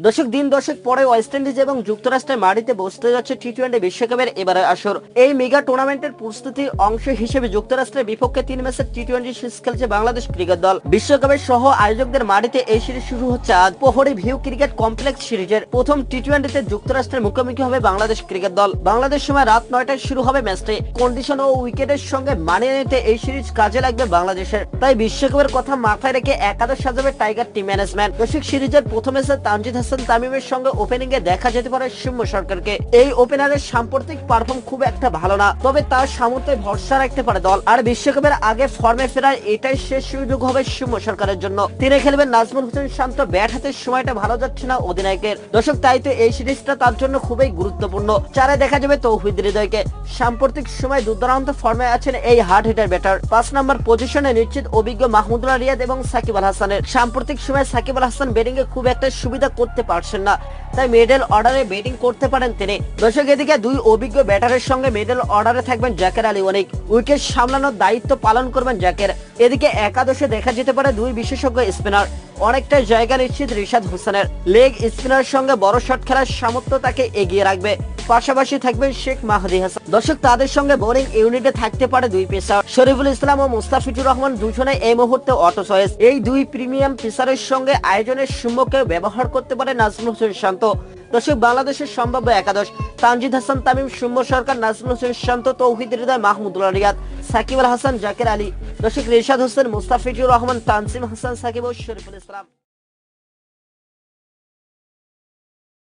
দর্শক দিন দশেক পরে ওয়েস্ট ইন্ডিজ এবং যুক্তরাষ্ট্রের মাটিতে বসতে যাচ্ছে টি-20 বিশ্বকাপের এবারের আসর। এই মেগা টুর্নামেন্টের প্রস্তুতির অংশ হিসেবে যুক্তরাষ্ট্রের বিপক্ষে 3 ম্যাচের টি-20 সিরিজ খেলছে বাংলাদেশ ক্রিকেট দল। বিশ্বকাপের সহ আয়োজকদের মাটিতে এই সিরিজ শুরু হচ্ছে আজ। প্রহরী ভিউ ক্রিকেট কমপ্লেক্স সিরিজের প্রথম টি-20তে যুক্তরাষ্ট্রের মুখোমুখি হবে বাংলাদেশ ক্রিকেট দল। বাংলাদেশ সময় রাত 9টায় শুরু হবে ম্যাচটি। কন্ডিশন ও উইকেটের সঙ্গে মানিয়ে নিতে এই সিরিজ কাজে লাগবে বাংলাদেশের। তাই বিশ্বকাপের কথা মাথায় রেখে একাদশ সাজাবে টাইগার টিম ম্যানেজমেন্ট। দর্শক সিরিজের প্রথম ম্যাচে তানজিদ হাসান তামিমের সঙ্গে ওপেনিং এ দেখা যেতে পারে সৌম্য সরকারকে। এই ওপেনারের সাম্প্রতিক পারফর্ম খুব একটা ভালো না, তবে তার সামর্থ্যে ভরসা রাখতে পারে দল। আর বিশ্বকাপের আগে ফর্মে ফেরার এটাই শেষ সুযোগ হবে সৌম্য সরকারের জন্য। তিনি খেলবেন নাজমুল হোসেন শান্ত। ব্যাট হাতের সময়টা ভালো যাচ্ছে না অধিনায়কের। দর্শক তাই তো এই সিরিজটা তার জন্য খুবই গুরুত্বপূর্ণ। চারে দেখা যাবে তৌহিদ হৃদয়কে। সাম্প্রতিক সময় দুর্দান্ত ফর্মে আছেন এই হার্ড হিটার ব্যাটার। 5 নম্বর পজিশনে নিশ্চিত অভিজ্ঞ মাহমুদুল্লাহ রিয়াদ এবং সাকিব আল হাসানের। সাম্প্রতিক সময় সাকিব আল হাসান ব্যাটিং এ খুব একটা সুবিধা করতে পারছেন না, তাই মিডল অর্ডারে ব্যাটিং করতে পারেন তিনি। দর্শক এদিকে দুই অভিজ্ঞ ব্যাটারের সঙ্গে মিডল অর্ডারে থাকবেন জাকের আলী অনিক। উইকেট সামলানোর দায়িত্ব পালন করবেন জাকের। এদিকে একাদশে দেখা যেতে পারে দুই বিশেষজ্ঞ স্পিনার। অনেকটা জায়গা নিশ্চিত রিশাদ হোসেনের। লেগ স্পিনার সঙ্গে বড় শট খেলার সামর্থ্য তাকে এগিয়ে রাখবে। পাশাপাশি থাকবেন শেখ মাহদি হাসান। দর্শক তাদের সঙ্গে বোলিং ইউনিটে থাকতে পারে দুই পেসার শরীফুল ইসলাম ও মুস্তাফিজুর রহমান। দুজনে এই মুহূর্তে অটো চয়েস। এই দুই প্রিমিয়াম পেসারের সঙ্গে আয়োজনের সম্মুখে ব্যবহার করতে পারে নাজমুল হোসেন শান্ত। দর্শক বাংলাদেশের সম্ভাব্য একাদশ: তানজিদ হাসান তামিম, সৌম্য সরকার, নাজমুল হোসেন শান্ত, তৌহিদ হৃদয়, মাহমুদুল্লাহ রিয়াদ, সাকিব আল হাসান, জাকের আলী। দর্শক রিশাদ হোসেন, মুস্তাফিজুর রহমান, তানজিম হাসান, সাকিব ও শরীফুল ইসলাম।